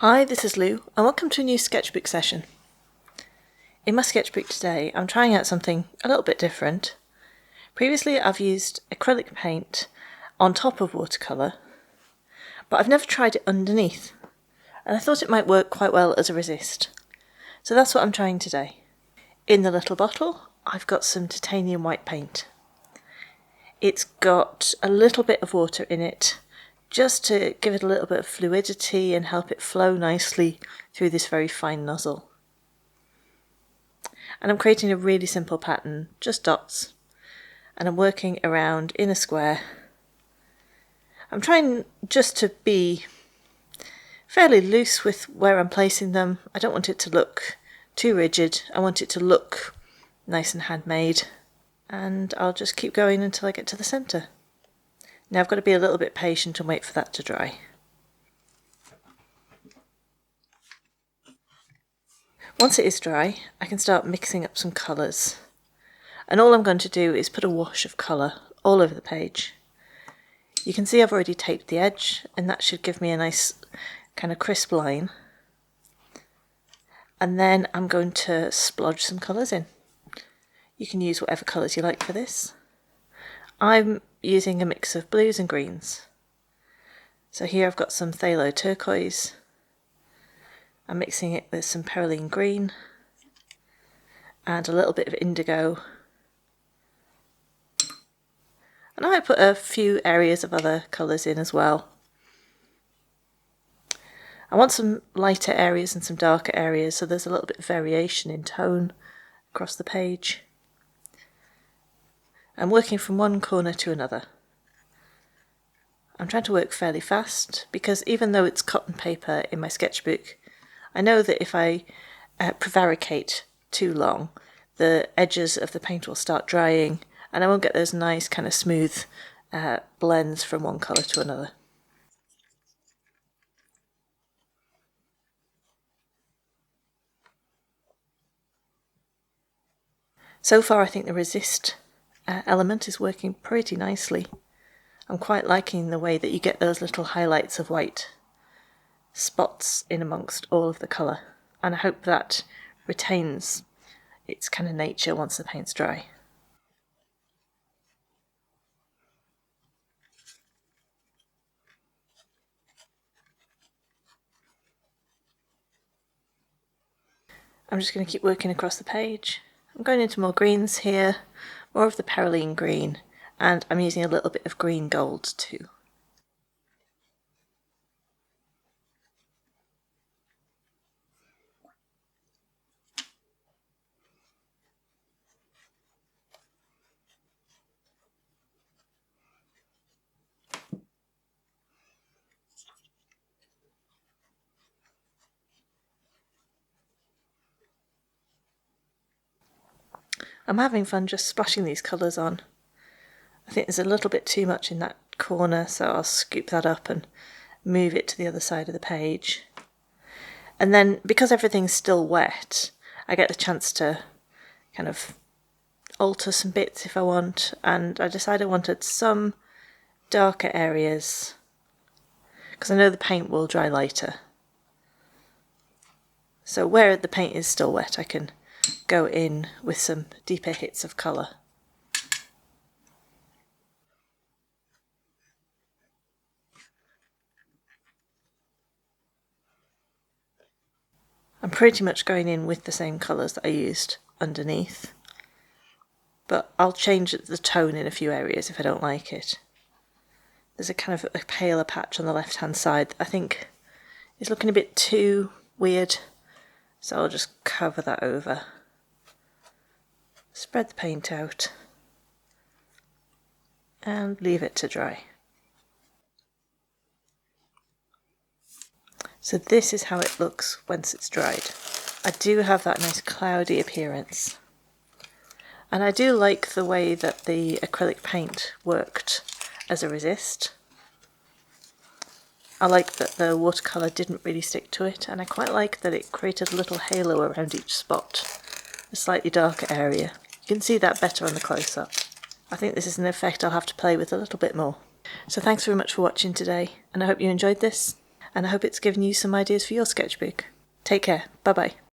Hi, this is Lou, and welcome to a new sketchbook session. In my sketchbook today, I'm trying out something a little bit different. Previously, I've used acrylic paint on top of watercolour, but I've never tried it underneath, and I thought it might work quite well as a resist. So that's what I'm trying today. In the little bottle, I've got some titanium white paint. It's got a little bit of water in it, just to give it a little bit of fluidity and help it flow nicely through this very fine nozzle. And I'm creating a really simple pattern, just dots, and I'm working around in a square. I'm trying just to be fairly loose with where I'm placing them. I don't want it to look too rigid, I want it to look nice and handmade, and I'll just keep going until I get to the centre. Now I've got to be a little bit patient and wait for that to dry. Once it is dry, I can start mixing up some colours. And all I'm going to do is put a wash of colour all over the page. You can see I've already taped the edge, and that should give me a nice kind of crisp line. And then I'm going to splodge some colours in. You can use whatever colours you like for this. I'm using a mix of blues and greens. So here I've got some phthalo turquoise. I'm mixing it with some perylene green and a little bit of indigo. And I might put a few areas of other colours in as well. I want some lighter areas and some darker areas, so there's a little bit of variation in tone across the page. I'm working from one corner to another. I'm trying to work fairly fast because even though it's cotton paper in my sketchbook, I know that if I prevaricate too long, the edges of the paint will start drying and I won't get those nice kind of smooth blends from one colour to another. So far I think the resist element is working pretty nicely. I'm quite liking the way that you get those little highlights of white spots in amongst all of the colour, and I hope that retains its kind of nature once the paint's dry. I'm just going to keep working across the page. I'm going into more greens here, more of the perylene green, and I'm using a little bit of green gold too. I'm having fun just splashing these colours on. I think there's a little bit too much in that corner, so I'll scoop that up and move it to the other side of the page. And then, because everything's still wet, I get the chance to kind of alter some bits if I want, and I decided I wanted some darker areas, because I know the paint will dry lighter. So where the paint is still wet, I can go in with some deeper hits of colour. I'm pretty much going in with the same colours that I used underneath, but I'll change the tone in a few areas if I don't like it. There's a kind of a paler patch on the left hand side that I think is looking a bit too weird, so I'll just cover that over. Spread the paint out and leave it to dry. So this is how it looks once it's dried. I do have that nice cloudy appearance. And I do like the way that the acrylic paint worked as a resist. I like that the watercolour didn't really stick to it, and I quite like that it created a little halo around each spot, a slightly darker area. You can see that better on the close-up. I think this is an effect I'll have to play with a little bit more. So thanks very much for watching today, and I hope you enjoyed this. and I hope it's given you some ideas for your sketchbook. Take care. Bye bye.